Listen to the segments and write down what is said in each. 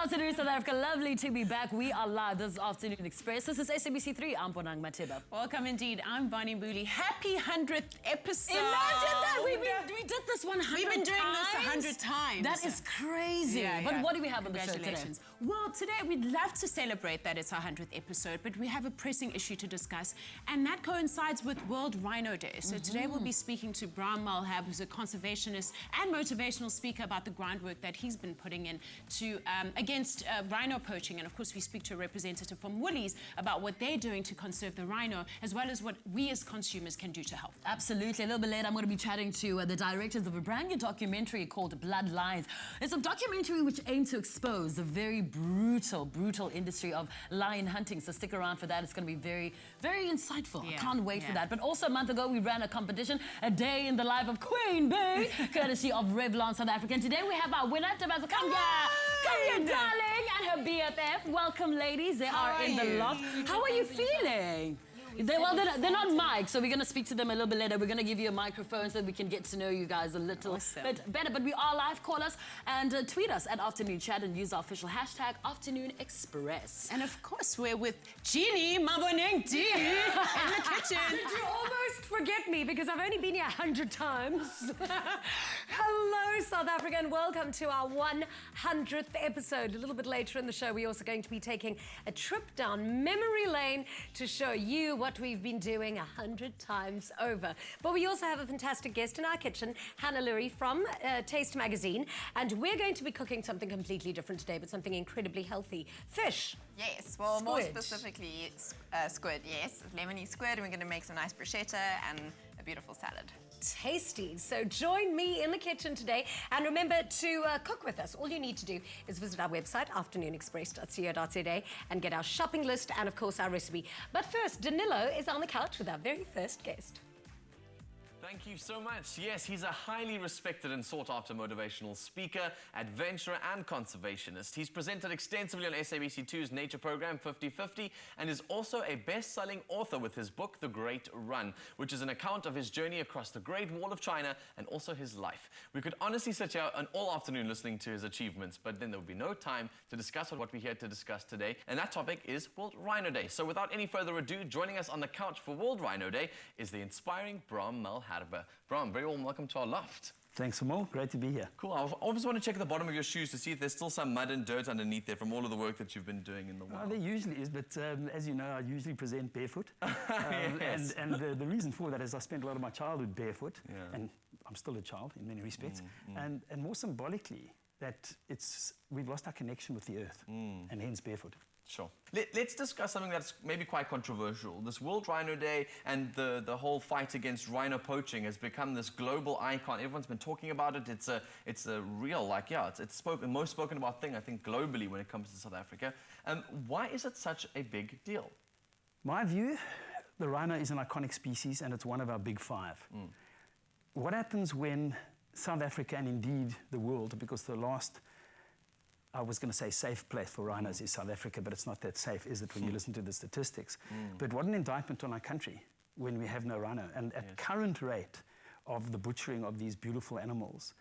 afternoon, South Africa. Lovely to be back. We are live this afternoon Express. This is SABC3. I'm Braam Malherbe. Welcome indeed. I'm Bonnie Booley. Happy 100th episode. Imagine that. We did this 100 times. We've been doing this 100 times. That is crazy. Yeah, but yeah. what do we have on the show today? Well, today we'd love to celebrate that it's our 100th episode, but we have a pressing issue to discuss, and that coincides with World Rhino Day. So today we'll be speaking to Braam Malherbe, who's a conservationist and motivational speaker, about the groundwork that he's been putting in to against rhino poaching. And of course, we speak to a representative from Woolies about what they're doing to conserve the rhino, as well as what we as consumers can do to help. Absolutely. A little bit later, I'm going to be chatting to the directors of a brand new documentary called Bloodlines. It's a documentary which aims to expose the very brutal industry of lion hunting. So stick around for that. It's going to be very, very insightful. Yeah. I can't wait for that. But also a month ago, we ran a competition, a day in the life of Queen Bee, courtesy of Revlon South Africa. And today we have our winner, Tabasco. Come here, darling, and her BFF. Welcome, ladies. They are in the loft. How are you feeling? They're not mic, so we're going to speak to them a little bit later. We're going to give you a microphone so that we can get to know you guys a little bit better. But we are live. Call us and tweet us at Afternoon Chat and use our official hashtag Afternoon Express. And of course, we're with Jeannie Maboning D in the kitchen. Did you almost forget me because I've only been here 100 times? Hello, South Africa, and welcome to our 100th episode. A little bit later in the show, we're also going to be taking a trip down memory lane to show you what we've been doing 100 times over. But we also have a fantastic guest in our kitchen, Hannah Lurie from Taste Magazine, and we're going to be cooking something completely different today, but something incredibly healthy. Fish. Yes, well, more Squid. specifically, squid, yes. Lemony squid, and we're going to make some nice bruschetta and a beautiful salad. Tasty. So join me in the kitchen today, and remember to cook with us. All you need to do is visit our website, afternoonexpress.co.za, and get our shopping list and, of course, our recipe. But first, Danilo is on the couch with our very first guest. Thank you so much. Yes, he's a highly respected and sought-after motivational speaker, adventurer and conservationist. He's presented extensively on SABC2's nature program 50/50 and is also a best-selling author with his book The Great Run, which is an account of his journey across the Great Wall of China and also his life. We could honestly sit here all afternoon listening to his achievements, but then there would be no time to discuss what we're here to discuss today, and that topic is World Rhino Day. So without any further ado, joining us on the couch for World Rhino Day is the inspiring Braam Malherbe. Braam, very warm welcome to our loft. Thanks, Mo. Great to be here. Cool. I always want to check the bottom of your shoes to see if there's still some mud and dirt underneath there from all of the work that you've been doing in the wild. There usually is, but as you know, I usually present barefoot. Yes. And the reason for that is I spent a lot of my childhood barefoot, and I'm still a child in many respects, and more symbolically, that we've lost our connection with the earth, and hence barefoot. Sure. Let's discuss something that's maybe quite controversial. This World Rhino Day and the whole fight against rhino poaching has become this global icon. Everyone's been talking about it. It's a real, it's most spoken about thing, I think, globally when it comes to South Africa. Why is it such a big deal? My view, the rhino is an iconic species and it's one of our big five. What happens when South Africa and indeed the world, because the last, I was going to say safe place for rhinos is South Africa, but it's not that safe, is it, when you listen to the statistics? But what an indictment on our country when we have no rhino. And at current rate of the butchering of these beautiful animals,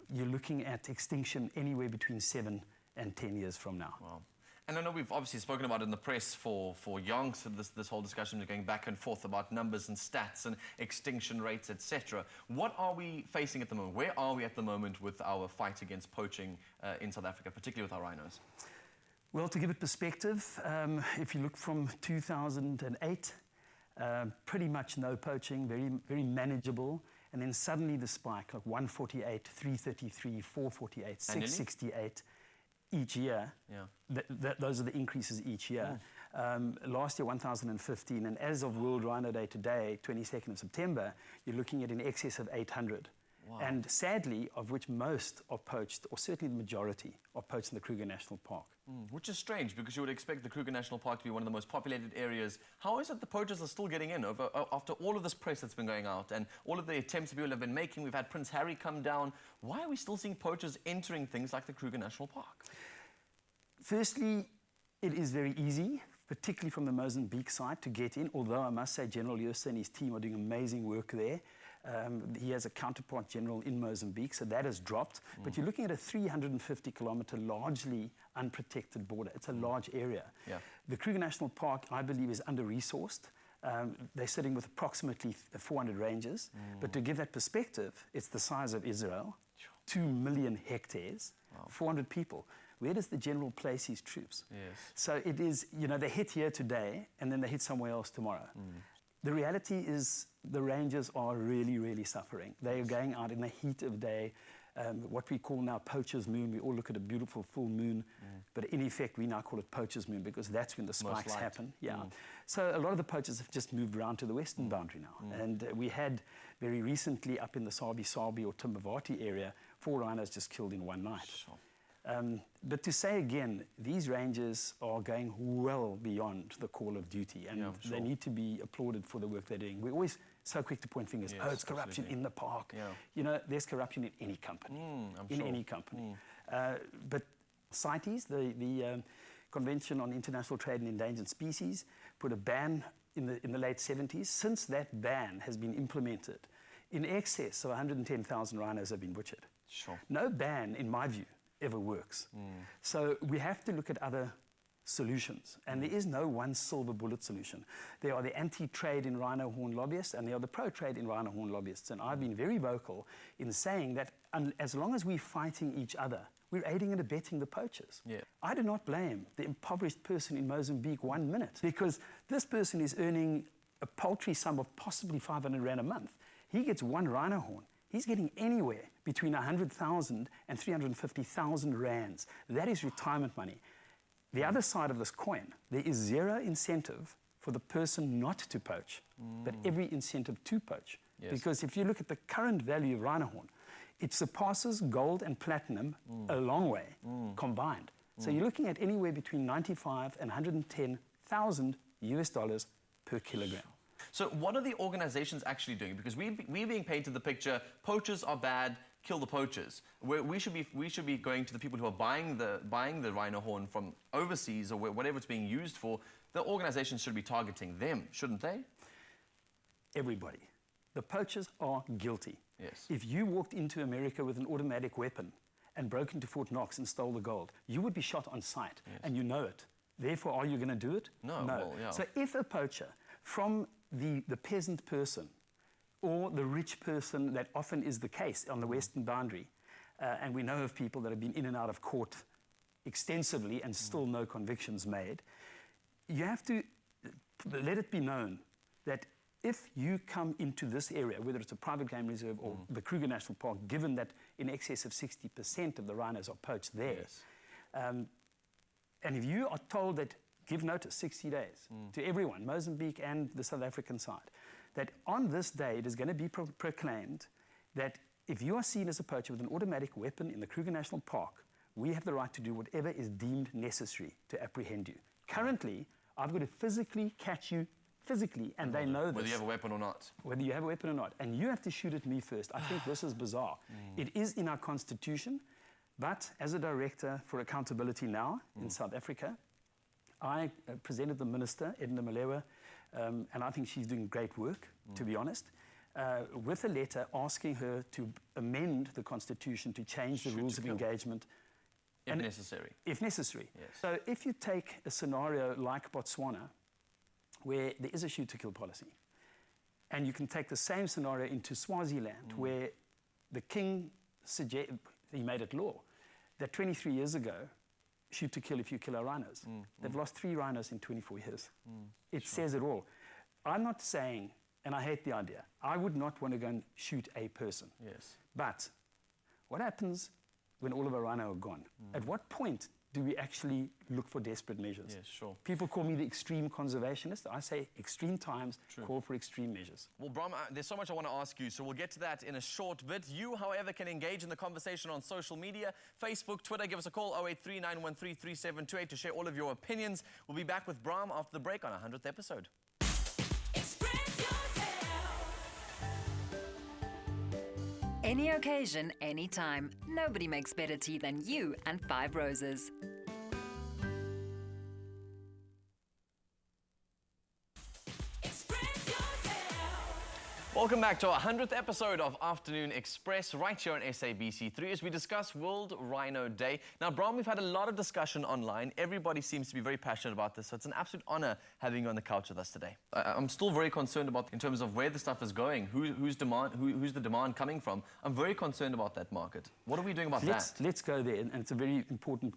you're looking at extinction anywhere between 7 and 10 years from now. Wow. And I know we've obviously spoken about it in the press for yonks, so this whole discussion is going back and forth about numbers and stats and extinction rates, etc. What are we facing at the moment? Where are we at the moment with our fight against poaching in South Africa, particularly with our rhinos? Well, to give it perspective, if you look from 2008, pretty much no poaching, very manageable, and then suddenly the spike, like 148, 333, 448, 668, each year. Those are the increases each year. Last year, 1,015, and as of World Rhino Day today, 22nd of September, you're looking at in excess of 800. Wow. And sadly, of which most are poached, or certainly the majority, are poached in the Kruger National Park. Which is strange, because you would expect the Kruger National Park to be one of the most populated areas. How is it the poachers are still getting in after all of this press that's been going out and all of the attempts that people have been making? We've had Prince Harry come down. Why are we still seeing poachers entering things like the Kruger National Park? Firstly, it is very easy, particularly from the Mozambique side, to get in, although I must say General Jooste and his team are doing amazing work there. He has a counterpart general in Mozambique, so that has dropped. But you're looking at a 350-kilometer, largely unprotected border. It's a large area. Yeah. The Kruger National Park, I believe, is under-resourced. They're sitting with approximately 400 rangers. But to give that perspective, it's the size of Israel, 2 million hectares, 400 people. Where does the general place his troops? Yes. So it is, you know, they hit here today and then they hit somewhere else tomorrow. The reality is the rangers are really, really suffering. They are going out in the heat of day, what we call now poacher's moon. We all look at a beautiful full moon, but in effect we now call it poacher's moon because that's when the spikes happen. Yeah. So a lot of the poachers have just moved around to the western boundary now. And we had very recently up in the Sabi or Timbavati area, 4 rhinos just killed in one night. Sure. But to say again, these rangers are going well beyond the call of duty, and they need to be applauded for the work they're doing. We're always so quick to point fingers. Yes, oh, it's corruption in the park. Yeah. You know, there's corruption in any company. Any company. But CITES, the Convention on International Trade in Endangered Species, put a ban in the late 70s. Since that ban has been implemented, in excess of 110,000 rhinos have been butchered. Sure. No ban, in my view, ever works. So we have to look at other solutions, and there is no one silver bullet solution. There are the anti-trade in rhino horn lobbyists, and there are the pro-trade in rhino horn lobbyists, and I've been very vocal in saying that as long as we're fighting each other, we're aiding and abetting the poachers. Yeah. I do not blame the impoverished person in Mozambique 1 minute, because this person is earning a paltry sum of possibly 500 rand a month. He gets 1 rhino horn. He's getting anywhere between 100,000 and 350,000 rands. That is retirement money. The other side of this coin, there is zero incentive for the person not to poach, but every incentive to poach. Yes. Because if you look at the current value of rhino horn, it surpasses gold and platinum a long way combined. So you're looking at anywhere between 95 and 110,000 US dollars per kilogram. So what are the organizations actually doing? Because we're being painted the picture, poachers are bad, kill the poachers. We should be going to the people who are buying the rhino horn from overseas or whatever it's being used for. The organizations should be targeting them, shouldn't they? Everybody. The poachers are guilty. Yes. If you walked into America with an automatic weapon and broke into Fort Knox and stole the gold, you would be shot on sight, and you know it. Therefore, are you going to do it? No. Well, yeah. So if a poacher from the peasant person or the rich person, that often is the case on the western boundary, and we know of people that have been in and out of court extensively and still no convictions made, you have to let it be known that if you come into this area, whether it's a private game reserve or the Kruger National Park, given that in excess of 60% of the rhinos are poached there, and if you are told that, give notice, 60 days, to everyone, Mozambique and the South African side, that on this day it is going to be proclaimed that if you are seen as a poacher with an automatic weapon in the Kruger National Park, we have the right to do whatever is deemed necessary to apprehend you. Currently, I've got to physically catch you, and they know this. Whether you have a weapon or not. Whether you have a weapon or not. And you have to shoot at me first. I think this is bizarre. It is in our constitution, but as a director for accountability now in South Africa, I presented the minister, Edna Malherbe, and I think she's doing great work, to be honest, with a letter asking her to amend the constitution to change the rules of engagement. If necessary. If necessary. Yes. So if you take a scenario like Botswana, where there is a shoot-to-kill policy, and you can take the same scenario into Swaziland, where the king he made it law, that 23 years ago, shoot to kill if you kill our rhinos. They've lost 3 rhinos in 24 years. It says it all. I'm not saying, and I hate the idea, I would not want to go and shoot a person. Yes. But what happens when all of our rhino are gone? At what point do we actually look for desperate measures? Yes, sure. People call me the extreme conservationist. I say extreme times call for extreme measures. Well, Braam, there's so much I want to ask you, so we'll get to that in a short bit. You, however, can engage in the conversation on social media, Facebook, Twitter. Give us a call, 083-913-3728 to share all of your opinions. We'll be back with Braam after the break on our 100th episode. Any occasion, anytime. Nobody makes better tea than you and 5 Roses. Welcome back to our 100th episode of Afternoon Express, right here on SABC3, as we discuss World Rhino Day. Now, Braam, we've had a lot of discussion online. Everybody seems to be very passionate about this, so it's an absolute honor having you on the couch with us today. I'm still very concerned about, in terms of where the stuff is going, who's the demand coming from. I'm very concerned about that market. What are we doing about that? Let's go there, and it's a very important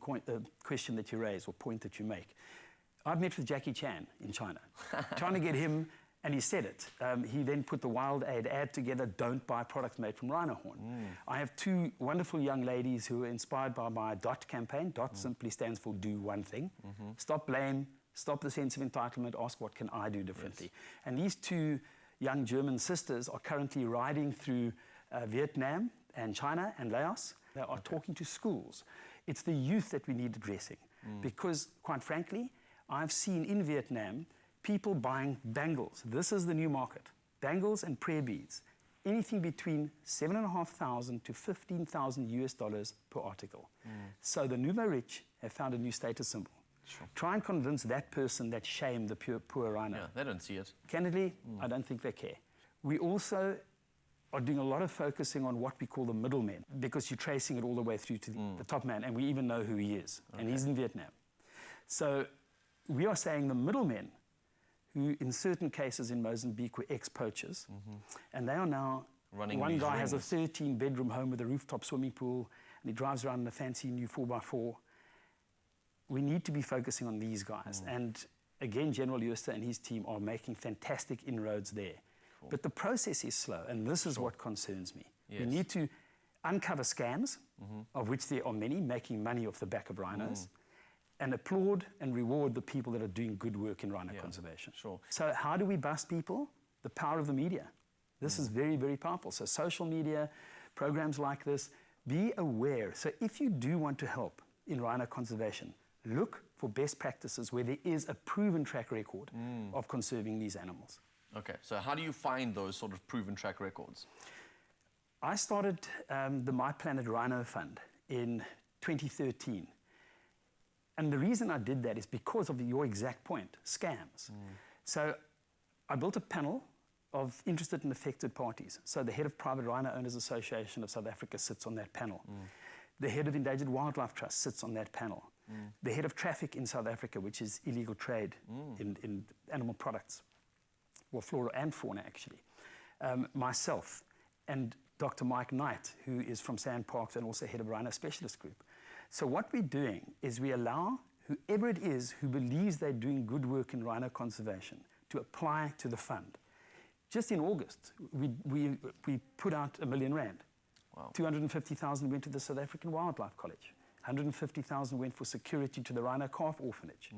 question that you raise, or point that you make. I've met with Jackie Chan in China, trying to get him. And he said it. He then put the Wild Aid ad together, don't buy products made from rhino horn. I have two wonderful young ladies who are inspired by my DOT campaign. DOT simply stands for do one thing. Stop blame, stop the sense of entitlement, ask what can I do differently. Yes. And these two young German sisters are currently riding through Vietnam and China and Laos. They are talking to schools. It's the youth that we need addressing. Because, quite frankly, I've seen in Vietnam people buying bangles. This is the new market. Bangles and prayer beads. Anything between $7,500 to $15,000 per article. So the nouveau rich have found a new status symbol. Sure. Try and convince that person that shame the poor rhino. Yeah, they don't see it. Candidly, I don't think they care. We also are doing a lot of focusing on what we call the middlemen, because you're tracing it all the way through to the top man, and we even know who he is, and he's in Vietnam. So we are saying the middlemen, who in certain cases in Mozambique were ex-poachers, and they are now running. One guy has a 13-bedroom home with a rooftop swimming pool, and he drives around in a fancy new 4x4. We need to be focusing on these guys. And again, General Jooste and his team are making fantastic inroads there. Cool. But the process is slow, and this is what concerns me. Yes. We need to uncover scams, of which there are many, making money off the back of rhinos, and applaud and reward the people that are doing good work in rhino conservation. Sure. So how do we bust people? The power of the media. This is very, very powerful. So social media, programs like this, be aware. So if you do want to help in rhino conservation, look for best practices where there is a proven track record of conserving these animals. Okay, so how do you find those sort of proven track records? I started the My Planet Rhino Fund in 2013. And the reason I did that is because of your exact point, scams. So I built a panel of interested and affected parties. So the head of Private Rhino Owners Association of South Africa sits on that panel. The head of Endangered Wildlife Trust sits on that panel. The head of traffic in South Africa, which is illegal trade in animal products, well, flora and fauna actually. Myself and Dr. Mike Knight, who is from Sand Parks and also head of Rhino Specialist Group. So what we're doing is we allow whoever it is who believes they're doing good work in rhino conservation to apply to the fund. Just in August, we put out R1 million. Wow. 250,000 went to the South African Wildlife College. 150,000 went for security to the Rhino Calf Orphanage.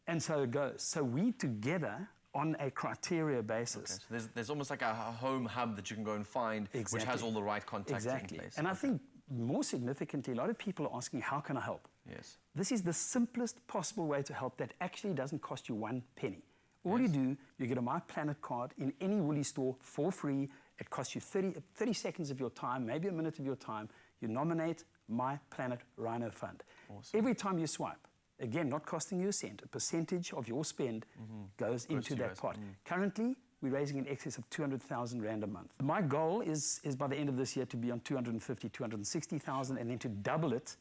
And so it goes. So we together, on a criteria basis. Okay, so there's almost like a home hub that you can go and find, which has all the right contacts in place. And I think more significantly, a lot of people are asking, how can I help? Yes. This is the simplest possible way to help that actually doesn't cost you one penny. All you do, you get a My Planet card in any Woolly store for free. It costs you 30 seconds of your time, maybe a minute of your time. You nominate My Planet Rhino Fund. Awesome. Every time you swipe, again, not costing you a cent, a percentage of your spend goes into that pot. Currently, we're raising in excess of 200,000 Rand a month. My goal is by the end of this year to be on 250, 260,000, and then to double it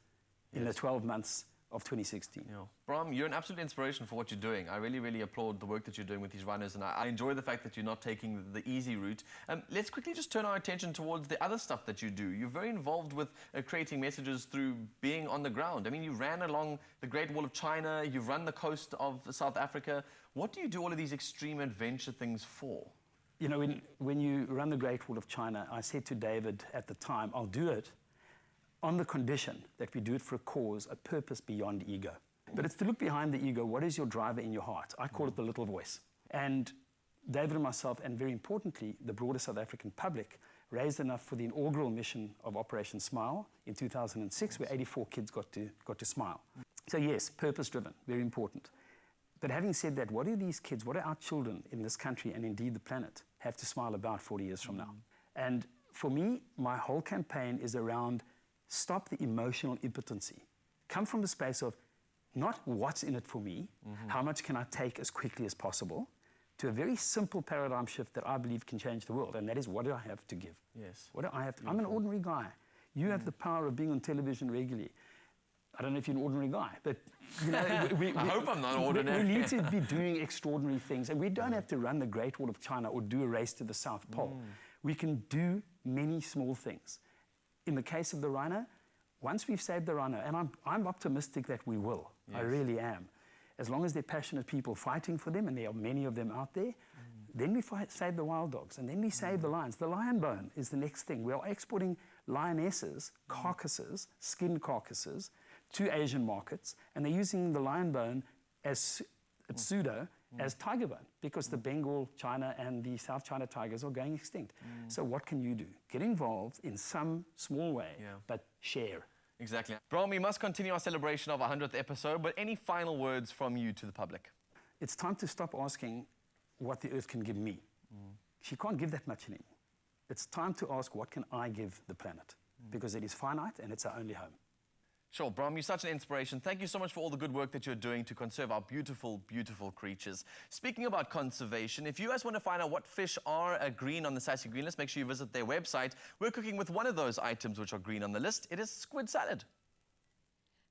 in the 12 months of 2016. Yeah. Braam, you're an absolute inspiration for what you're doing. I really, really applaud the work that you're doing with these rhinos, and I enjoy the fact that you're not taking the easy route. Let's quickly just turn our attention towards the other stuff that you do. You're very involved with creating messages through being on the ground. I mean, you ran along the Great Wall of China, you've run the coast of South Africa. What do you do all of these extreme adventure things for? You know, when you run the Great Wall of China, I said to David at the time, I'll do it on the condition that we do it for a cause, a purpose beyond ego. But it's to look behind the ego. What is your driver in your heart? I call it the little voice. And David and myself, and very importantly, the broader South African public, raised enough for the inaugural mission of Operation Smile in 2006, where 84 kids got to smile. So yes, purpose-driven, very important. But having said that, what do these kids, what do our children in this country, and indeed the planet, have to smile about 40 years from now? And for me, my whole campaign is around stop the emotional impotency. Come from the space of not what's in it for me, how much can I take as quickly as possible, to a very simple paradigm shift that I believe can change the world, and that is, what do I have to give? Yes. What do I have to, I'm an ordinary guy. You have the power of being on television regularly. I don't know if you're an ordinary guy, but you know, I hope I'm not ordinary. We need to be doing extraordinary things, and we don't have to run the Great Wall of China or do a race to the South Pole. We can do many small things. In the case of the rhino, once we've saved the rhino, and I'm optimistic that we will, I really am, as long as there are passionate people fighting for them, and there are many of them out there, then we save the wild dogs, and then we save the lions. The lion bone is the next thing. We are exporting lionesses, carcasses, skinned carcasses, to Asian markets, and they're using the lion bone as pseudo as tiger bone, because the Bengal, China, and the South China tigers are going extinct. So what can you do? Get involved in some small way, but share. Exactly. Braam, we must continue our celebration of our 100th episode, but any final words from you to the public? It's time to stop asking what the earth can give me. She can't give that much anymore. It's time to ask, what can I give the planet? Because it is finite and it's our only home. Sure, Braam, you're such an inspiration. Thank you so much for all the good work that you're doing to conserve our beautiful, beautiful creatures. Speaking about conservation, if you guys want to find out what fish are green on the Sassy Green list, make sure you visit their website. We're cooking with one of those items which are green on the list. It is squid salad.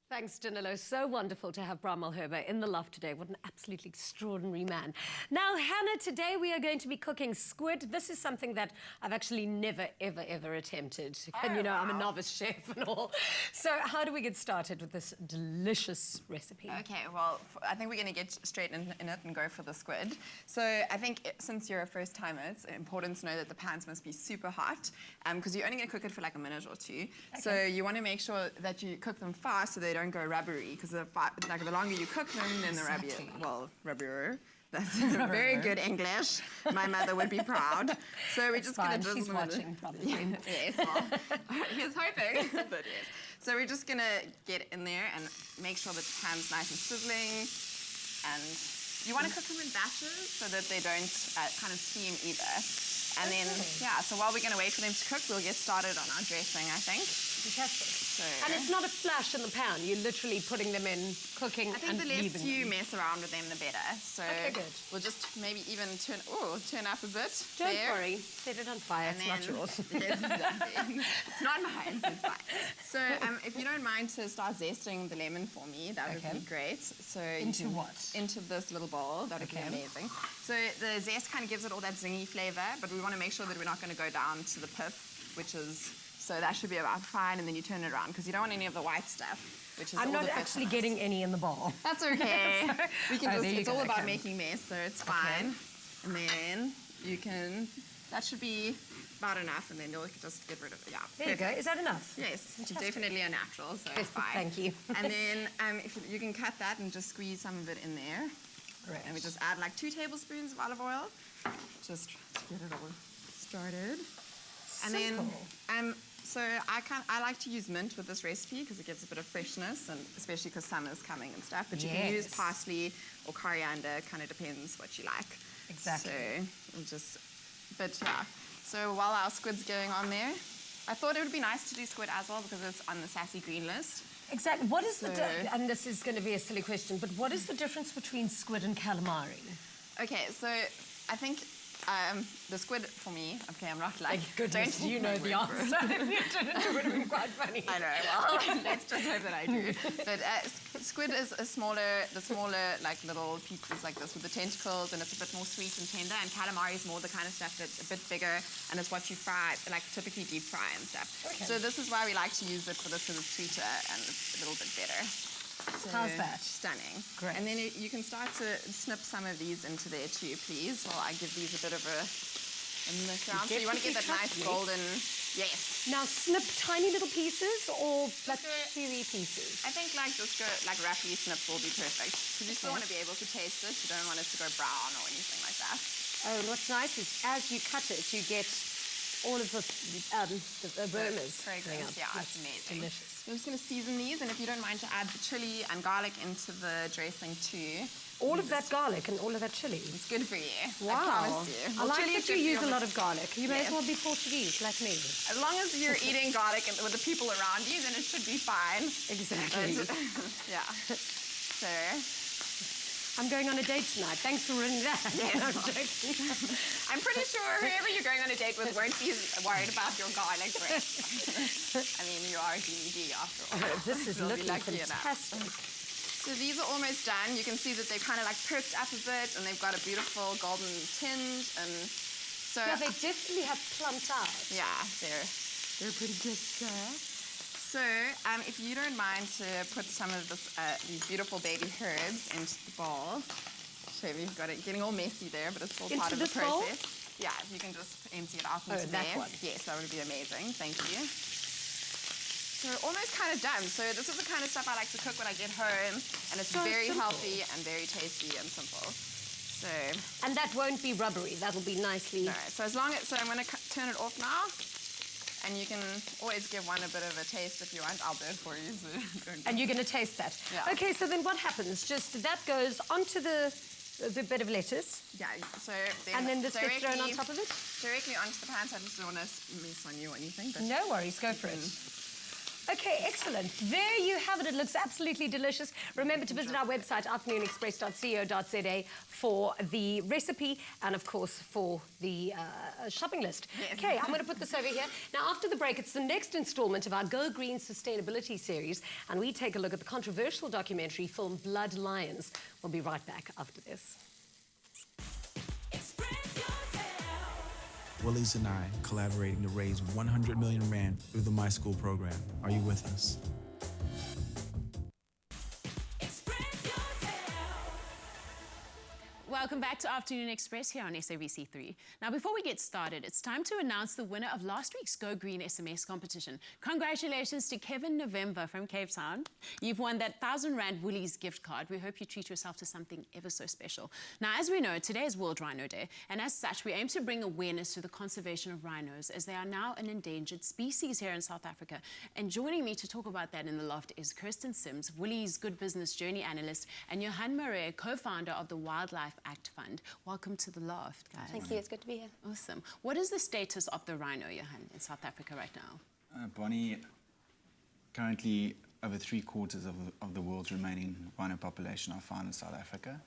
Thanks, Danilo. So wonderful to have Braam Malherbe in the loft today. What an absolutely extraordinary man. Now, Hannah, today we are going to be cooking squid. This is something that I've actually never, ever, ever attempted. And you know, I'm a novice chef and all. So how do we get started with this delicious recipe? Okay, well, I think we're going to get straight in it and go for the squid. So I think since you're a first timer, it's important to know that the pans must be super hot, because you're only going to cook it for like a minute or two. Okay. So you want to make sure that you cook them fast so they don't go rubbery, because the longer you cook them, then the rubberier. That's very good English. My mother would be proud. So we're just going to drizzle She's them watching, probably. Yes, well, he's hoping, but yes. So we're just going to get in there and make sure that the pan's nice and sizzling. And you want to cook them in batches so that they don't kind of steam either. And then, so while we're going to wait for them to cook, we'll get started on our dressing, I think. Fantastic. So, and it's not a flash in the pan. You're literally putting them in, cooking, and leaving. I think the less you mess around with them, the better. So we'll just maybe even turn up a bit. Don't worry. Set it on fire. It's not yours. Yes, exactly. It's not mine. It's fine. So if you don't mind to start zesting the lemon for me, that would be great. So into what? Into this little bowl. That would be amazing. So the zest kind of gives it all that zingy flavor, but we want to make sure that we're not going to go down to the pip, which is... So that should be about fine, and then you turn it around, because you don't want any of the white stuff, which is I'm not actually getting any in the bowl. That's okay. We can it's all about making mess, so it's fine. And then you can, that should be about enough, and then you'll just get rid of it. Yeah. There you go. Is that enough? Yes. Definitely a natural, so it's fine. Thank you. And then if you can cut that and just squeeze some of it in there. Great. And we just add like 2 tablespoons of olive oil, just to get it all started. And then, so I like to use mint with this recipe because it gives a bit of freshness, and especially because summer's coming and stuff. But you can use parsley or coriander, kind of depends what you like. Exactly. So so while our squid's going on there, I thought it would be nice to do squid as well because it's on the Sassy Green list. Exactly. What is and this is going to be a silly question, but what is the difference between squid and calamari? Okay, so I think the squid for me, I'm not like... Thank goodness you know the answer. It would have been quite funny. I know, well, let's just hope that I do. But squid is the smaller, like little pieces like this with the tentacles, and it's a bit more sweet and tender, and calamari is more the kind of stuff that's a bit bigger, and it's what you fry, like typically deep fry and stuff. Okay. So this is why we like to use it for this, because it's sweeter and it's a little bit better. So how's that? Stunning. Great. And then you can start to snip some of these into there too, please, while I give these a bit of a mix around. So you want to get that nice golden... Yes. Now snip tiny little pieces or like chewy pieces? I think like roughly snipped will be perfect. Because you still want to be able to taste it. You don't want it to go brown or anything like that. Oh, and what's nice is as you cut it, you get all of the aromas. Fragrance, yeah, it's amazing. Delicious. I'm just going to season these, and if you don't mind to add the chili and garlic into the dressing too. All of that garlic and all of that chili? It's good for you. Wow. I promise you. I like that you use a lot of garlic. You may as well be Portuguese, like me. As long as you're eating garlic with the people around you, then it should be fine. Exactly. Yeah. So... I'm going on a date tonight. Thanks for running that. I'm joking. I'm pretty sure whoever you're going on a date with won't be worried about your garlic breast. I mean, you are a DVD after all. This is You'll be looking lucky enough. fantastic. So these are almost done. You can see that they've kind of like perked up a bit and they've got a beautiful golden tinge. And so Yeah, they definitely have plumped out. yeah, they're pretty good, sir. So, if you don't mind to put some of this, these beautiful baby herbs into the bowl. Show you, you've got it getting all messy there, but it's all part of the this bowl? process. Yeah, if you can just empty it out into that there. one. Yes, that would be amazing. Thank you. So almost kind of done. So this is the kind of stuff I like to cook when I get home, and it's So very simple. healthy and very tasty and simple. So, And that won't be rubbery. That'll be nicely... all right. So as long as I'm going to turn it off now. And you can always give one a bit of a taste if you want. I'll do it for you. So don't And you're going to taste that. Yeah. Okay, so then what happens? Just that goes onto the bit of lettuce, yeah. So and then this gets thrown on top of it? directly onto the pan. So I just don't want to mess on you or anything. But No worries, go for it. Okay, excellent. There you have it. It looks absolutely delicious. Remember to visit our website, afternoonexpress.co.za, for the recipe and, of course, for the shopping list. Yes. Okay, I'm going to put this over here. Now, after the break, it's the next installment of our Go Green Sustainability series, and we take a look at the controversial documentary film Blood Lions. We'll be right back after this. Willies and I collaborating to raise 100 million rand through the My School program. Are you with us? Welcome back to Afternoon Express here on SABC3. Now, before we get started, it's time to announce the winner of last week's Go Green SMS competition. Congratulations to Kevin November from Cape Town. You've won that 1,000 Rand Woolies gift card. We hope you treat yourself to something ever so special. Now, as we know, today is World Rhino Day, and as such, we aim to bring awareness to the conservation of rhinos, as they are now an endangered species here in South Africa. And joining me to talk about that in the loft is Kirsten Sims, Woolies Good Business Journey Analyst, and Johan Marais, co-founder of the Wildlife Act Fund. Welcome to the loft, guys. Thank you, it's good to be here. Awesome. What is the status of the rhino, Johan, in South Africa right now? Bonnie, currently over 3/4 of the world's remaining rhino population are found in South Africa.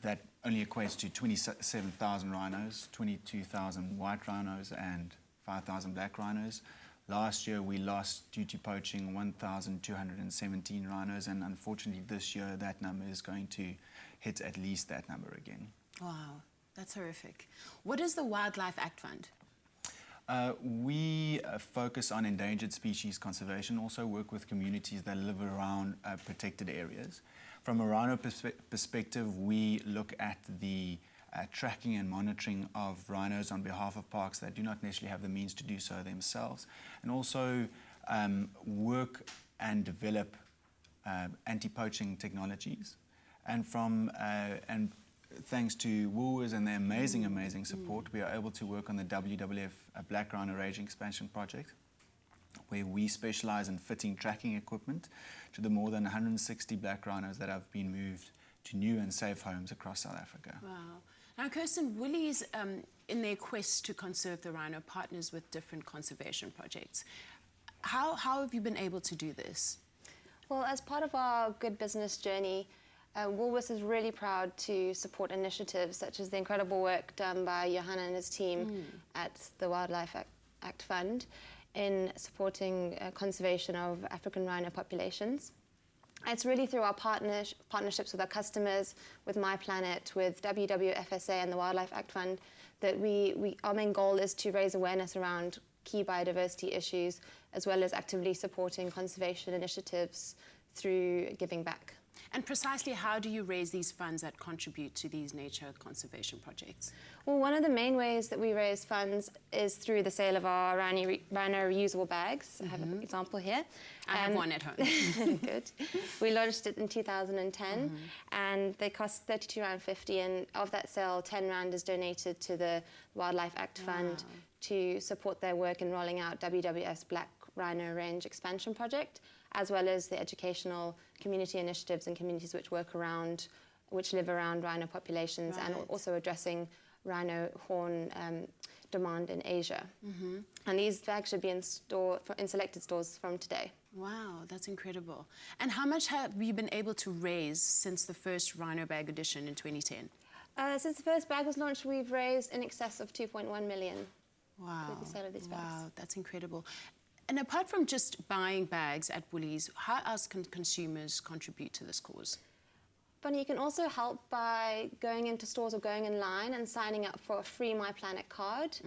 That only equates to 27,000 rhinos, 22,000 white rhinos and 5,000 black rhinos. Last year we lost, due to poaching, 1,217 rhinos, and unfortunately this year that number is going to hit at least that number again. Wow, that's horrific. What is the Wildlife Act Fund? We focus on endangered species conservation, also work with communities that live around protected areas. From a rhino perspective, we look at the tracking and monitoring of rhinos on behalf of parks that do not necessarily have the means to do so themselves, and also work and develop anti-poaching technologies. And thanks to Woolworths and their amazing support, we are able to work on the WWF Black Rhino Ranging Expansion Project, where we specialize in fitting tracking equipment to the more than 160 black rhinos that have been moved to new and safe homes across South Africa. Wow. Now, Kirsten, Woolies, in their quest to conserve the rhino, partners with different conservation projects. How have you been able to do this? Well, as part of our good business journey, Woolworths is really proud to support initiatives such as the incredible work done by Johan and his team at the Wildlife Act Fund in supporting conservation of African rhino populations. It's really through our partnerships with our customers, with My Planet, with WWFSA and the Wildlife Act Fund, that our main goal is to raise awareness around key biodiversity issues, as well as actively supporting conservation initiatives through giving back. And precisely how do you raise these funds that contribute to these nature conservation projects? Well, one of the main ways that we raise funds is through the sale of our rhino reusable bags. I have an example here. I have one at home. Good. We launched it in 2010, and they cost 32 Rand 50, and of that sale, 10 Rand is donated to the Wildlife Act Fund to support their work in rolling out WWF's Black Rhino Range Expansion Project, as well as the educational community initiatives and communities which live around rhino populations, and also addressing rhino horn demand in Asia. And these bags should be in selected stores from today. Wow, that's incredible. And how much have you been able to raise since the first Rhino bag edition in 2010? Since the first bag was launched, we've raised in excess of 2.1 million. Wow. With the sale of these bags. Wow, that's incredible. And apart from just buying bags at Woolies, how else can consumers contribute to this cause? Bonnie, you can also help by going into stores or going in line and signing up for a free My Planet card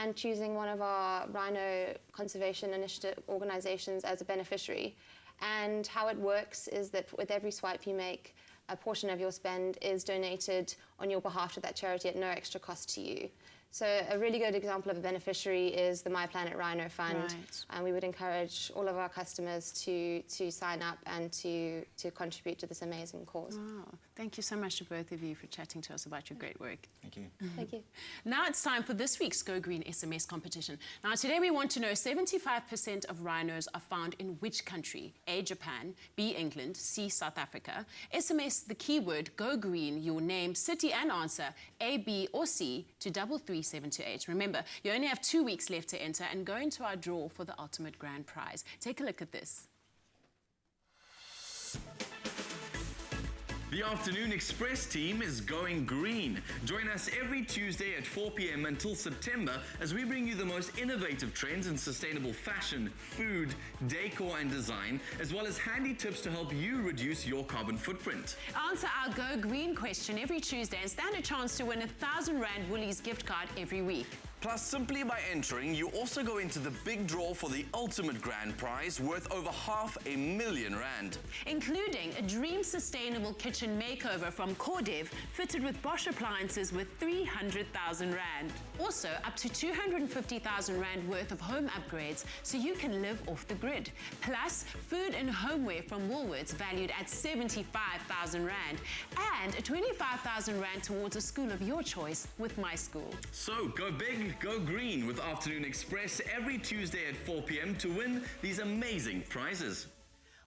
and choosing one of our Rhino Conservation Initiative organizations as a beneficiary. And how it works is that with every swipe you make, a portion of your spend is donated on your behalf to that charity at no extra cost to you. So a really good example of a beneficiary is the My Planet Rhino Fund. Right. And we would encourage all of our customers to sign up and to contribute to this amazing cause. Wow. Thank you so much to both of you for chatting to us about your great work. Thank you. Thank you. Now it's time for this week's Go Green SMS competition. Now today we want to know 75% of rhinos are found in which country? A, Japan, B, England, C, South Africa. SMS the keyword Go Green, your name, city and answer, A, B or C to 33728. Remember, you only have 2 weeks left to enter and go into our draw for the ultimate grand prize. Take a look at this. The Afternoon Express team is going green. Join us every Tuesday at 4 p.m. until September as we bring you the most innovative trends in sustainable fashion, food, decor and design, as well as handy tips to help you reduce your carbon footprint. Answer our Go Green question every Tuesday and stand a chance to win a £1,000 Woolies gift card every week. Plus, simply by entering, you also go into the big draw for the ultimate grand prize worth over £500,000. Including a dream sustainable kitchen makeover from Cordev, fitted with Bosch appliances with £300,000. Also, up to £250,000 worth of home upgrades so you can live off the grid. Plus, food and homeware from Woolworths valued at £75,000. And a £25,000 towards a school of your choice with My School. So, go big, go green with Afternoon Express every Tuesday at 4 p.m. to win these amazing prizes.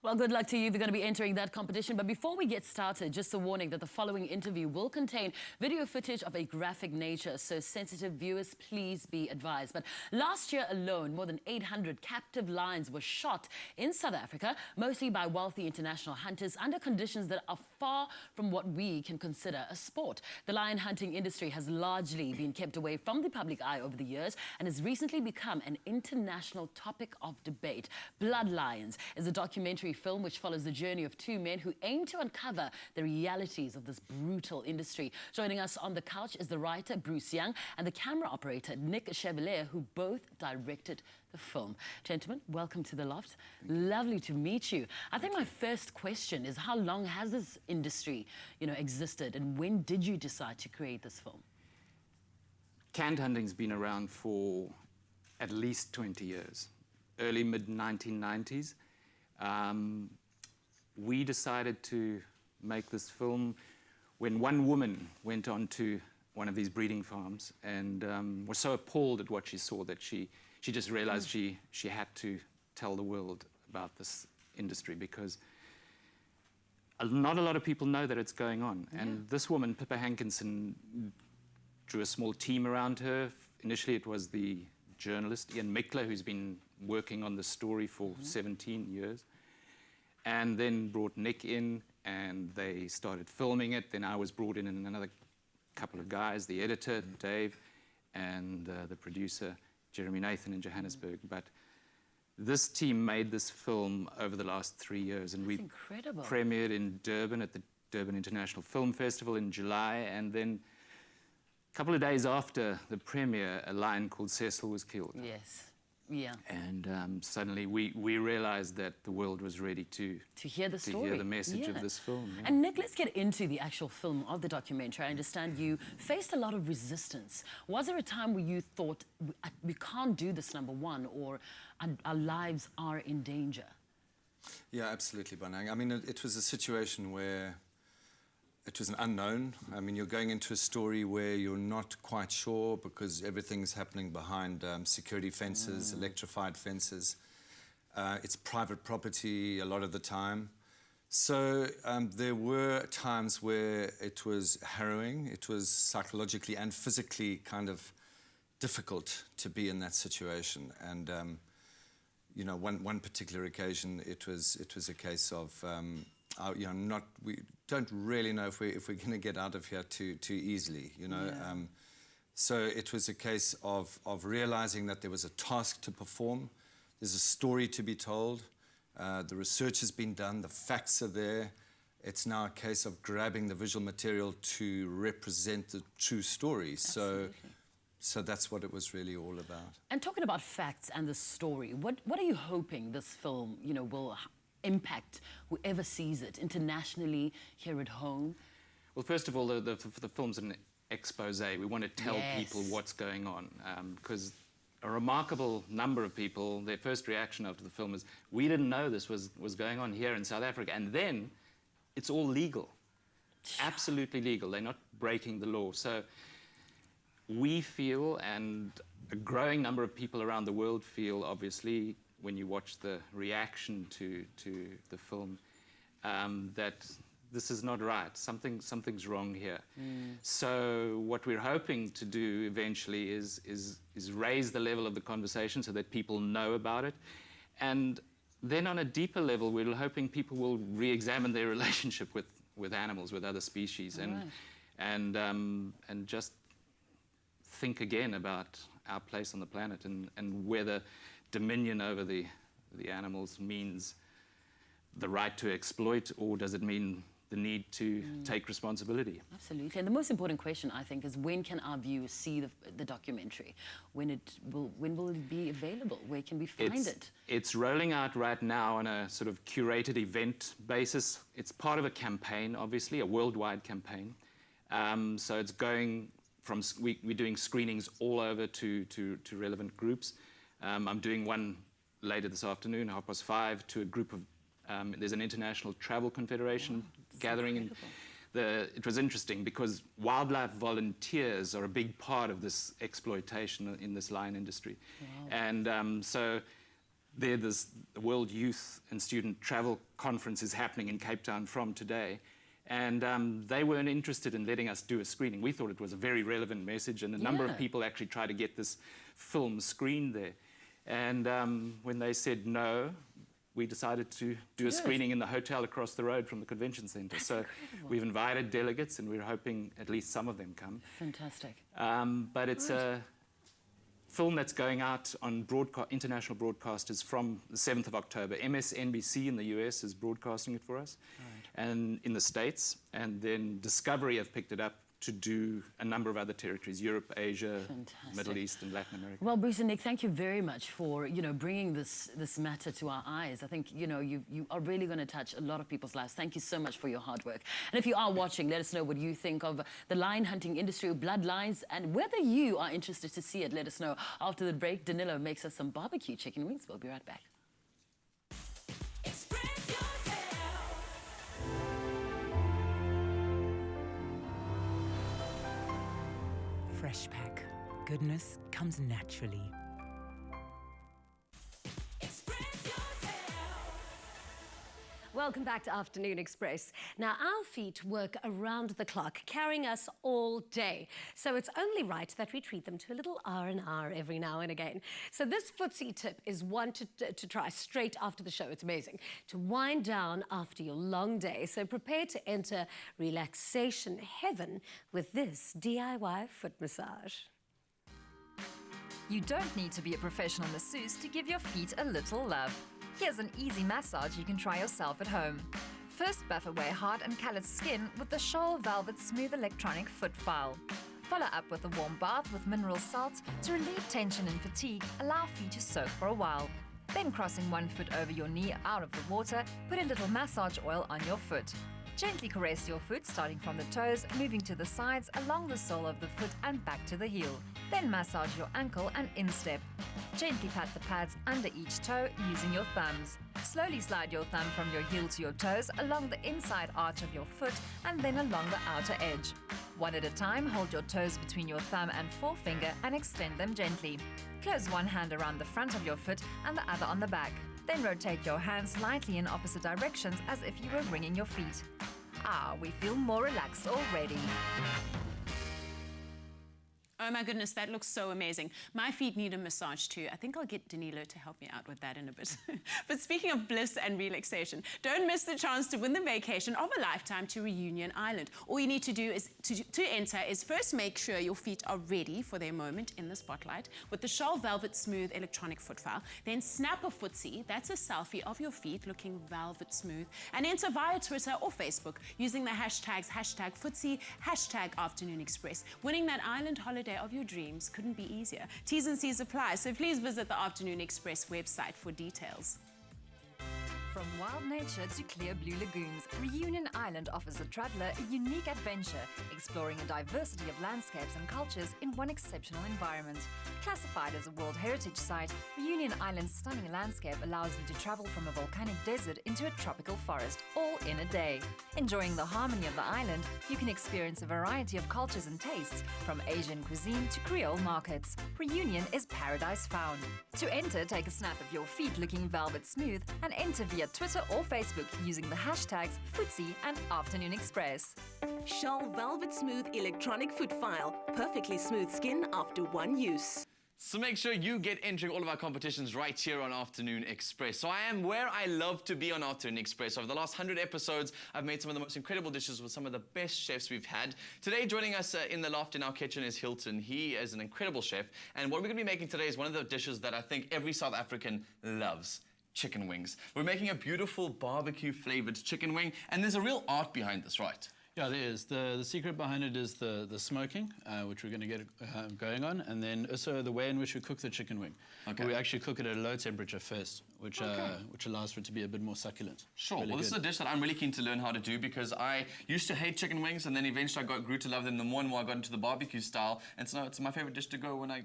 Well, good luck to you if you're going to be entering that competition. But before we get started, just a warning that the following interview will contain video footage of a graphic nature, so sensitive viewers, please be advised. But last year alone, more than 800 captive lions were shot in South Africa, mostly by wealthy international hunters under conditions that are far from what we can consider a sport. The lion hunting industry has largely been kept away from the public eye over the years and has recently become an international topic of debate. Blood Lions is a documentary film which follows the journey of two men who aim to uncover the realities of this brutal industry. Joining us on the couch is the writer Bruce Young and the camera operator Nick Chevallier, who both directed the film. Gentlemen, welcome to the Loft. Lovely to meet you. I think my first question is, how long has this industry, existed, and when did you decide to create this film? Canned hunting's been around for at least 20 years, early mid-1990s. We decided to make this film when one woman went on to one of these breeding farms and was so appalled at what she saw that she just realized she had to tell the world about this industry, because not a lot of people know that it's going on. Yeah. And this woman, Pippa Hankinson, drew a small team around her. Initially it was the journalist Ian Mickler, who's been working on the story for 17 years, and then brought Nick in and they started filming it. Then I was brought in and another couple of guys, the editor, Dave, and the producer, Jeremy Nathan in Johannesburg. But this team made this film over the last 3 years, and we premiered in Durban at the Durban International Film Festival in July, and then a couple of days after the premiere, a lion called Cecil was killed. Yes. Yeah. And suddenly we realized that the world was ready to hear the story, to hear the message of this film. Yeah. And Nick, let's get into the actual film of the documentary. I understand you faced a lot of resistance. Was there a time where you thought, we can't do this, number one, or our lives are in danger? Yeah, absolutely, Banang. I mean, it was a situation where it was an unknown. I mean, you're going into a story where you're not quite sure because everything's happening behind security fences, electrified fences. It's private property a lot of the time. So there were times where it was harrowing. It was psychologically and physically kind of difficult to be in that situation. And you know, one particular occasion, it was a case of you know, we don't really know if we're going to get out of here too easily. You know. Yeah. So it was a case of realizing that there was a task to perform. There's a story to be told. The research has been done. The facts are there. It's now a case of grabbing the visual material to represent the true story. So that's what it was really all about. And talking about facts and the story, what are you hoping this film, you know, will impact whoever sees it internationally, here at home? Well, first of all, the film's an expose. We want to tell Yes. people what's going on, because a remarkable number of people, their first reaction after the film is, we didn't know this was going on here in South Africa. And then it's all legal, absolutely legal. They're not breaking the law. So we feel, and a growing number of people around the world feel, obviously, when you watch the reaction to the film, that this is not right. Something's wrong here. So what we're hoping to do eventually is raise the level of the conversation so that people know about it. And then on a deeper level, we're hoping people will re-examine their relationship with animals, with other species, and just think again about our place on the planet and whether dominion over the animals means the right to exploit, or does it mean the need to take responsibility? Absolutely. And the most important question, I think, is when can our viewers see the documentary? When will it be available? Where can we find it? It's rolling out right now on a sort of curated event basis. It's part of a campaign, obviously, a worldwide campaign. So it's going from, we're doing screenings all over to relevant groups. I'm doing one later this afternoon, 5:30, to a group of, there's an International Travel Confederation gathering. It was interesting because wildlife volunteers are a big part of this exploitation in this lion industry. And so the World Youth and Student Travel Conference is happening in Cape Town from today. And they weren't interested in letting us do a screening. We thought it was a very relevant message, and a number of people actually tried to get this film screened there. And when they said no, we decided to do a screening in the hotel across the road from the convention centre. So we've invited delegates, and we're hoping at least some of them come. Fantastic. But it's a film that's going out on international broadcasters from the 7th of October. MSNBC in the US is broadcasting it for us, and in the States. And then Discovery have picked it up to do a number of other territories: Europe, Asia, Middle East, and Latin America. Well, Bruce and Nick, thank you very much for, you know, bringing this matter to our eyes. I think, you know, you are really going to touch a lot of people's lives. Thank you so much for your hard work. And if you are watching, let us know what you think of the lion hunting industry, bloodlines, and whether you are interested to see it. Let us know. After the break, Danilo makes us some barbecue chicken wings. We'll be right back. Fresh Pack. Goodness comes naturally. Welcome back to Afternoon Express. Now, our feet work around the clock, carrying us all day. So it's only right that we treat them to a little R&R every now and again. So this footsie tip is one to try straight after the show. It's amazing. To wind down after your long day. So prepare to enter relaxation heaven with this DIY foot massage. You don't need to be a professional masseuse to give your feet a little love. Here's an easy massage you can try yourself at home. First, buff away hard and callous skin with the Shoal Velvet Smooth Electronic Foot File. Follow up with a warm bath with mineral salts to relieve tension and fatigue, allow feet to soak for a while. Then, crossing one foot over your knee out of the water, put a little massage oil on your foot. Gently caress your foot, starting from the toes, moving to the sides, along the sole of the foot and back to the heel. Then massage your ankle and instep. Gently pat the pads under each toe using your thumbs. Slowly slide your thumb from your heel to your toes, along the inside arch of your foot and then along the outer edge. One at a time, hold your toes between your thumb and forefinger and extend them gently. Close one hand around the front of your foot and the other on the back. Then rotate your hands slightly in opposite directions as if you were wringing your feet. Ah, we feel more relaxed already. Oh my goodness, that looks so amazing. My feet need a massage too. I think I'll get Danilo to help me out with that in a bit. But speaking of bliss and relaxation, don't miss the chance to win the vacation of a lifetime to Reunion Island. All you need to do is to enter is first make sure your feet are ready for their moment in the spotlight with the Shell Velvet Smooth electronic foot file. Then snap a footsie, that's a selfie of your feet looking velvet smooth, and enter via Twitter or Facebook using the hashtags #footsie, #afternoonexpress. Winning that island holiday of your dreams couldn't be easier. T's and C's apply, so please visit the Afternoon Express website for details. From wild nature to clear blue lagoons, Reunion Island offers the traveller a unique adventure, exploring a diversity of landscapes and cultures in one exceptional environment. Classified as a World Heritage Site, Reunion Island's stunning landscape allows you to travel from a volcanic desert into a tropical forest, all in a day. Enjoying the harmony of the island, you can experience a variety of cultures and tastes, from Asian cuisine to Creole markets. Reunion is paradise found. To enter, take a snap of your feet looking velvet smooth and enter via Twitter or Facebook using the hashtags Footsie and Afternoon Express. Shell Velvet Smooth electronic foot file. Perfectly smooth skin after one use. So make sure you get entering all of our competitions right here on Afternoon Express. So I am where I love to be on Afternoon Express. Over the last 100 episodes, I've made some of the most incredible dishes with some of the best chefs we've had. Today, joining us in the loft in our kitchen is Hilton. He is an incredible chef. And what we're going to be making today is one of the dishes that I think every South African loves. Chicken wings. We're making a beautiful barbecue-flavored chicken wing, and there's a real art behind this, right? Yeah, there is. The secret behind it is the smoking, which we're going to get going on, and then also the way in which we cook the chicken wing. Okay. We actually cook it at a low temperature first, which allows for it to be a bit more successful. Sure. Really well, this is a dish that I'm really keen to learn how to do because I used to hate chicken wings, and then eventually I grew to love them. The more and more I got into the barbecue style, and so it's my favorite dish to go when I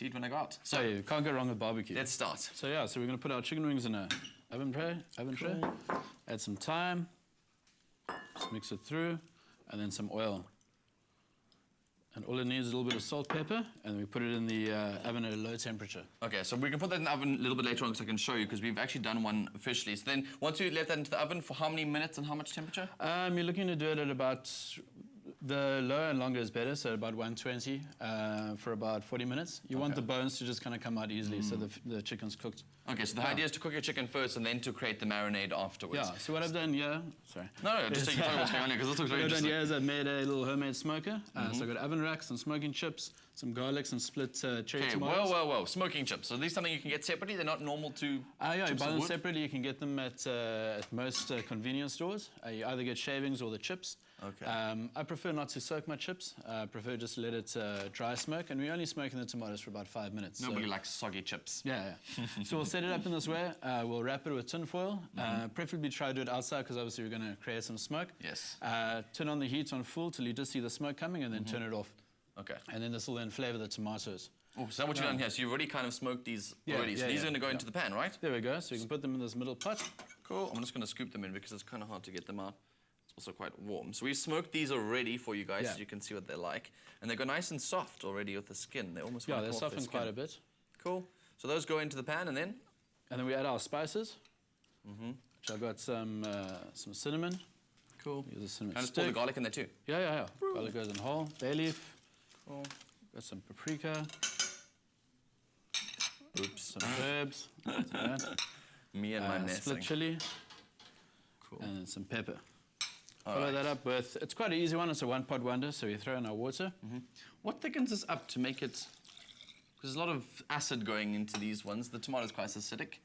eat when I go out. So you can't go wrong with barbecue. Let's start. So yeah, so we're going to put our chicken wings in a oven tray. Add some thyme. Just mix it through. And then some oil. And all it needs is a little bit of salt, pepper, and we put it in the oven at a low temperature. Okay, so we can put that in the oven a little bit later on because I can show you, because we've actually done one officially. So then, once you let that into the oven, for how many minutes and how much temperature? You're looking to do it at about, the lower and longer is better, so about 120 for about 40 minutes. You want the bones to just kind of come out easily so the chicken's cooked. Okay, so the idea is to cook your chicken first and then to create the marinade afterwards. Yeah, so what I've done here, sorry. No, just take your time what's going on here, because this looks very interesting. What I've done here is I've made a little homemade smoker. So I've got oven racks, some smoking chips, some garlic, some split cherry tomatoes. Whoa, smoking chips. So these something you can get separately? They're not normal to yeah, you buy them separately. You can get them at most convenience stores. You either get shavings or the chips. Okay. I prefer not to soak my chips. I prefer just let it dry smoke, and we're only smoking the tomatoes for about 5 minutes. Nobody likes soggy chips. Yeah. So we'll set it up in this way. We'll wrap it with tin foil. Preferably try to do it outside because obviously we're going to create some smoke. Yes. Turn on the heat on full till you just see the smoke coming, and then turn it off. Okay. And then this will then flavour the tomatoes. Oh, so what you've done here, so you've already kind of smoked these already. So these are going to go into the pan, right? There we go. So you can put them in this middle pot. Cool. I'm just going to scoop them in because it's kind of hard to get them out. Also quite warm. So we've smoked these already for you guys, so you can see what they're like. And they go nice and soft already with the skin. They almost they're softened quite a bit. Cool. So those go into the pan and then? And then we add our spices. Which I've got some cinnamon. Cool. Use a cinnamon Can I just pour the garlic in there too? Yeah. Garlic goes in whole. Bay leaf. Cool. Got some paprika. Oops. Some herbs. Me and my nesting. Split chili. Cool. And then some pepper. Follow that up with, it's quite an easy one, it's a one-pot wonder, so we throw in our water. What thickens this up to make it, because there's a lot of acid going into these ones, the tomato's quite acidic.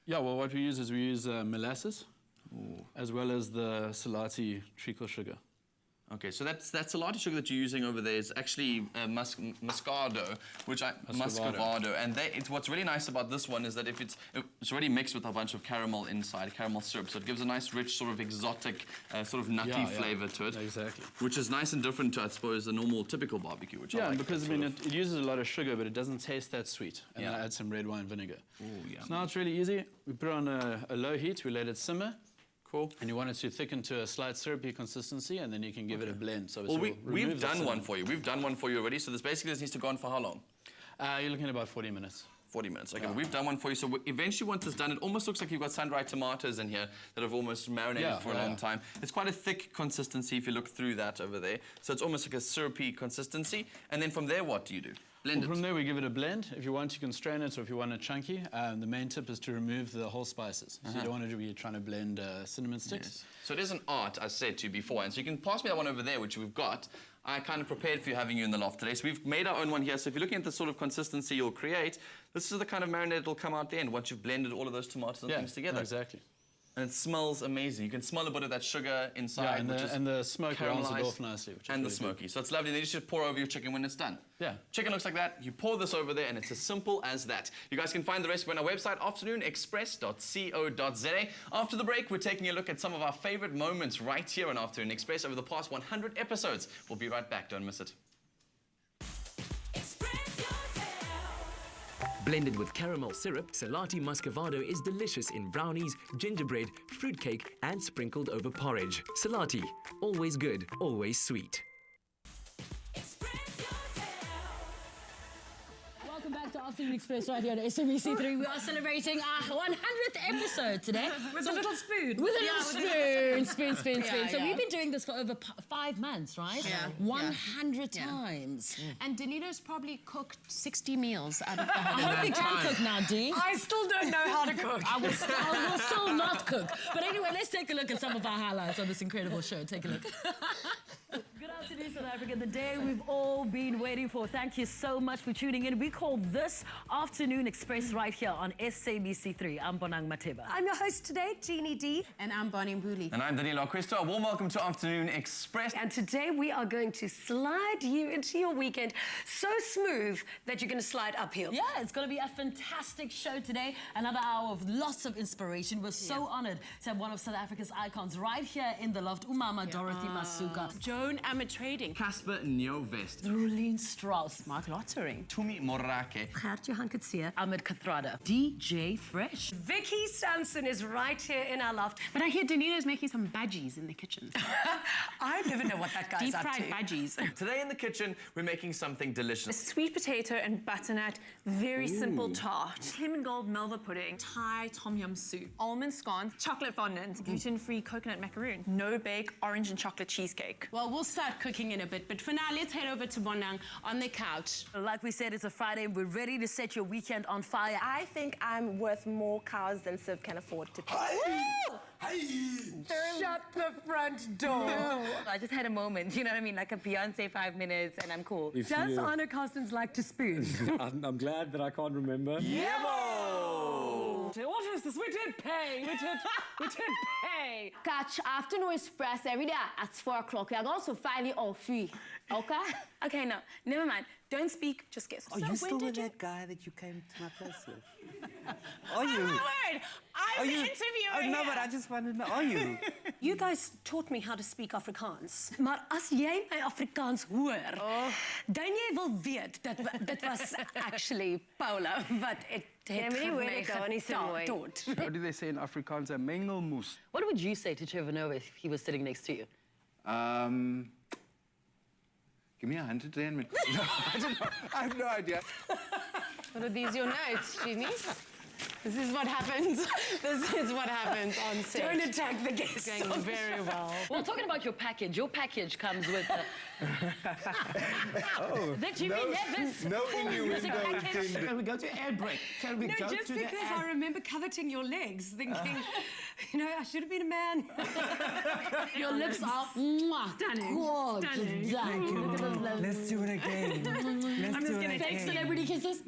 Yeah, well what we use molasses, as well as the salati treacle sugar. Okay, so that salati sugar that you're using over there is actually muscado, muscovado, and what's really nice about this one is that if it's already mixed with a bunch of caramel inside, caramel syrup, so it gives a nice, rich, sort of exotic, sort of nutty flavour to it. Exactly. Which is nice and different to, I suppose, the normal, typical barbecue, which I like. Because it uses a lot of sugar, but it doesn't taste that sweet. And then I add some red wine vinegar. Ooh, yeah. So now it's really easy. We put it on a low heat, we let it simmer. Cool. And you want it to thicken to a slight syrupy consistency, and then you can give it a blend. So we've done one for you. We've done one for you already. So this basically needs to go on for how long? You're looking at about 40 minutes. 40 minutes. Okay, we've done one for you. So eventually once it's done, it almost looks like you've got sun-dried tomatoes in here that have almost marinated for a long time. It's quite a thick consistency if you look through that over there. So it's almost like a syrupy consistency. And then from there, what do you do? Blend it. From there, we give it a blend. If you want, you can strain it, or if you want it chunky. The main tip is to remove the whole spices. So you don't want to be trying to blend cinnamon sticks. Yes. So it is an art, as I said to you before. And so you can pass me that one over there, which we've got. I kind of prepared for you having you in the loft today. So we've made our own one here. So if you're looking at the sort of consistency you'll create, this is the kind of marinade that'll come out at the end once you've blended all of those tomatoes and things together. Exactly. And it smells amazing. You can smell a bit of that sugar inside, and the smoke rounds it off nicely. And the smoky. So it's lovely. And then you just pour over your chicken when it's done. Yeah. Chicken looks like that. You pour this over there, and it's as simple as that. You guys can find the recipe on our website, afternoonexpress.co.za. After the break, we're taking a look at some of our favorite moments right here on Afternoon Express over the past 100 episodes. We'll be right back. Don't miss it. Blended with caramel syrup, Salati Muscovado is delicious in brownies, gingerbread, fruitcake, and sprinkled over porridge. Salati, always good, always sweet. Welcome back to Afternoon Express right here at SABC3. We are celebrating our 100th episode today. With a little spoon. With a little spoon. So we've been doing this for over 5 months, right? Yeah. 100 times. And Danito's probably cooked 60 meals out of the I hope you can cook now, Dee. I still don't know how to cook. I will still not cook. But anyway, let's take a look at some of our highlights on this incredible show. Take a look. Good afternoon, South Africa. The day we've all been waiting for. Thank you so much for tuning in. We call this Afternoon Express right here on SABC3. I'm Bonang Mateba. I'm your host today, Jeannie D. And I'm Bonnie Mbuli. And I'm Danilo Cristo. A warm welcome to Afternoon Express. And today we are going to slide you into your weekend so smooth that you're going to slide uphill. Yeah, it's going to be a fantastic show today. Another hour of lots of inspiration. We're so honored to have one of South Africa's icons right here in the loft, Umama Dorothy Masuka. Joan Amatrading. Casper Nyovest. Rulene Strauss. Mark Lottering. Tumi Morake. Gert Johan Kutsia. Ahmed Kathrada. DJ Fresh. Vicky Sampson is right here in our loft. But I hear Danito's making some budgies in the kitchen. I never know what that guy's up to. Deep fried budgies. Today in the kitchen, we're making something delicious. Sweet potato and butternut, very simple tart. Lemon gold Melva pudding. Thai tom yum soup. Almond scones. Chocolate fondant. Gluten-free coconut macaroon. No bake orange and chocolate cheesecake. Well, we'll start cooking in a bit, but for now, let's head over to Bonang on the couch. Like we said, it's a Friday and we're ready to set your weekend on fire. I think I'm worth more cows than Sept can afford to pay. Shut the front door. I just had a moment, you know what I mean? Like a Beyonce 5 minutes and I'm cool. Does Arno Carstens like to spoon? I'm glad that I can't remember. What is this? We did pay. We did pay. Catch Afternoon Express every day at 4 o'clock. You can also find it all free. Okay? Okay, no, never mind. Don't speak, just guess. Are you still with that guy that you came to my place with? Are you? Oh, my word! I'm the interviewer No, here. but I just wanted to know, are you? You guys taught me how to speak Afrikaans. Maar as jy my Afrikaans hoor, dan jy wil weet dat dit was actually Paula wat het taught. What do they say in Afrikaans? A mengelmoes. What would you say to Trevor Noah if he was sitting next to you? Give me 100 rand. No, I don't know. I have no idea. What are these your notes, Jimmy? This is what happens. This is what happens on set. Don't attack the guests. It's going very well. Well, talking about your package comes with the Jimmy Nevis no full music package. Can we go to air break? Can we go just to because the I remember coveting your legs, thinking, you know, I should have been a man. Your lips are mwah, Stunning. gorgeous. Stunning. Thank you. Let's do it again. Let's do it again. Fake celebrity kisses.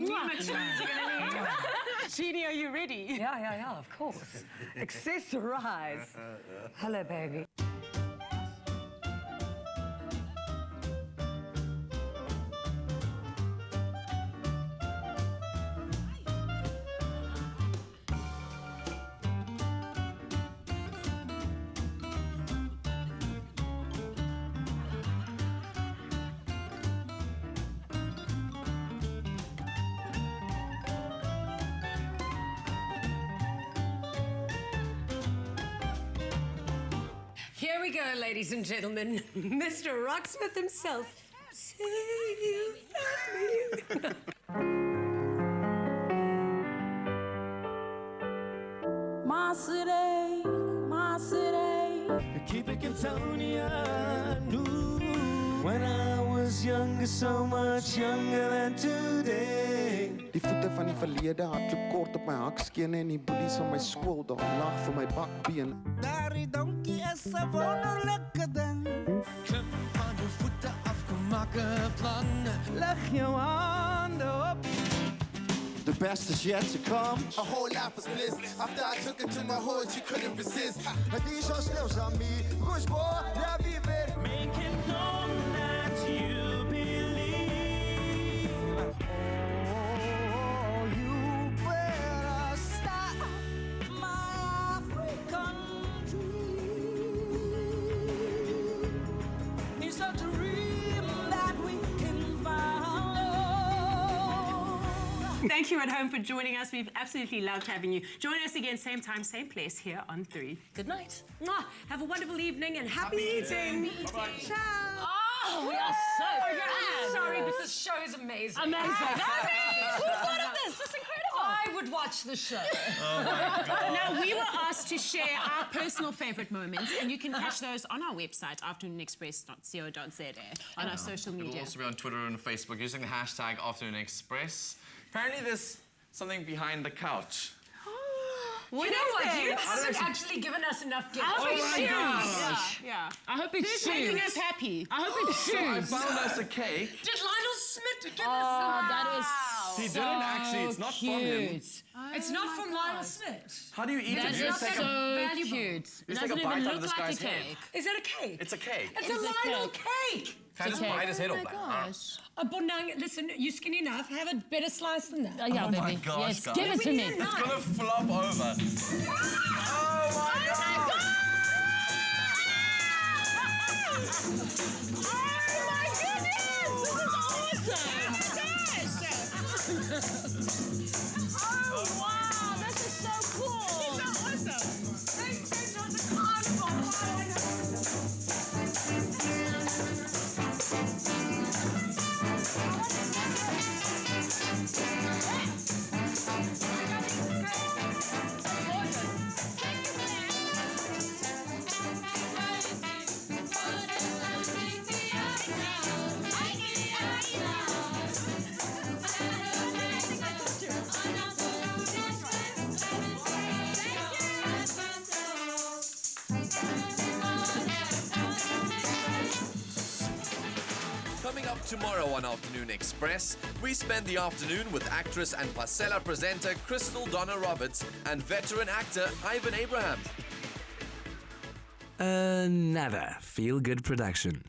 Jeannie, are you ready? Yeah, of course. Accessorize. Hello, baby. Here we go, ladies and gentlemen. Mr. Rocksmith himself. Say you love me. city, my city. Keep it Kentonian. When I was younger, so much younger than today. Die voete van die verlede hardloop kort op my hakskeen en die boelies van my skool daar lag vir my bakbeen. Daardie donkie is 'n wonderlike ding. Klim van jou voete af, kom maak 'n plan. Leg jou hande op. The best is yet to come. A whole life was bliss. After I took it to my hood, you couldn't resist. Maar die zo stil aan me, push boy, la viver. Make it known that you believe. Oh, you better stop my African dream. It's a dream that we can follow. Thank you at home for joining us. We've absolutely loved having you. Join us again, same time, same place here on 3. Good night. Mwah. Have a wonderful evening and happy eating. Ciao. Oh, we are so I'm sorry, but this show is amazing. Amazing. Who thought of this? That's incredible. I would watch the show. Oh my God. Now, we were asked to share our personal favorite moments, and you can catch those on our website, afternoonexpress.co.za, on our social It'll media. also be on Twitter and Facebook using the hashtag AfternoonExpress. Apparently there's something behind the couch. You know what? You haven't actually given us enough gifts. I hope it's shoes. gosh. Yeah. I hope it's Who's shoes. making us happy? I hope it's So I shoes. found us a cake. Did Lionel Smith give us Oh, some? that is He so didn't actually. It's not from him. cute. It's not from Lionel Smith. How do you eat That it? You is just take so a, cute. you It just take a doesn't bite even out of look this like a guy's head. cake. Is it a cake? It's a cake. It's It's a a Lionel cake. cake. Can I just bite his head off? Bonang, listen, you're skinny enough. Have a better slice than that. Yeah, Oh baby. my gosh, Yes, guys. give it to me. It's gonna flop over. Oh my God! Oh my goodness! This is awesome! Oh wow, this is so cool! This is awesome! Coming up tomorrow on Afternoon Express, we spend the afternoon with actress and Pasella presenter Crystal Donna Roberts and veteran actor Ivan Abraham. Another feel-good production.